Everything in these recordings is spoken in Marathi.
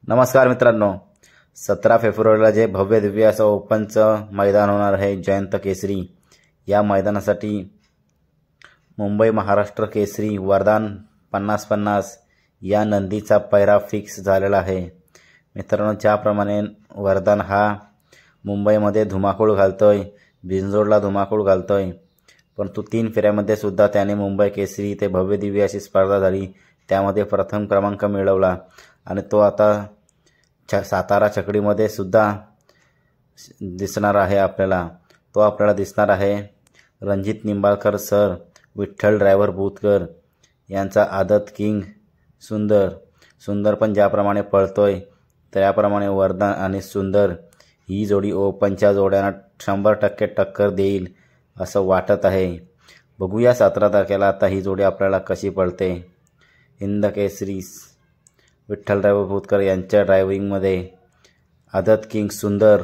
नमस्कार मित्रांनो, 17 फेब्रुवारीला जे भव्य दिव्य असं ओपनचं मैदान होणार आहे जयंत केसरी, या मैदानासाठी मुंबई महाराष्ट्र केसरी वरदान 50-50 या नंदीचा पैरा फिक्स झालेला आहे। मित्रांनो, ज्याप्रमाणे वरदान हा मुंबईमध्ये धुमाकूळ घालतोय, बिंजोडला धुमाकूळ घालतोय, परंतु 3 फेऱ्यामध्ये सुद्धा त्याने मुंबई केसरी ते भव्य दिव्य अशी स्पर्धा झाली, त्यामध्ये प्रथम क्रमांक मिळवला आणि तो आता सातारा छकडीमध्ये सुद्धा दिसणार आहे। आपल्याला दिसणार आहे रणजित निंबाळकर सर, विठ्ठल ड्रायव्हर बुतकर यांचा आदत किंग सुंदर पण ज्याप्रमाणे पळतोय त्याप्रमाणे वरदान आणि सुंदर ही जोडी ओपनच्या जोड्यांना 100% टक्कर देईल असं वाटत आहे। बघूया 17 तारखेला आता ही जोडी आपल्याला कशी पळते। हिंद केसरी विठ्ठल ड्रायव्हर बुतकर यांच्या ड्रायव्हिंगमध्ये आदत किंग सुंदर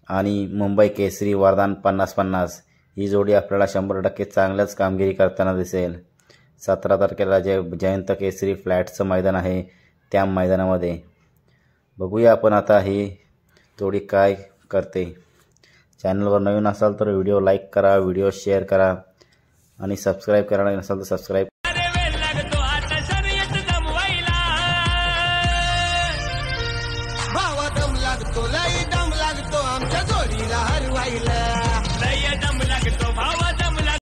आणि मुंबई केसरी वरदान 50-50 ही जोडी आपल्याला 100% चांगल्याच कामगिरी करताना दिसेल। 17 तारखेला जे जयंत केसरी फ्लॅटचं मैदान आहे त्या मैदानामध्ये बघूया आपण आता ही जोडी काय करते। चॅनलवर नवीन असाल तर व्हिडिओ लाईक करा, व्हिडिओ शेअर करा आणि सबस्क्राईब करायला नसेल तर सबस्क्राईब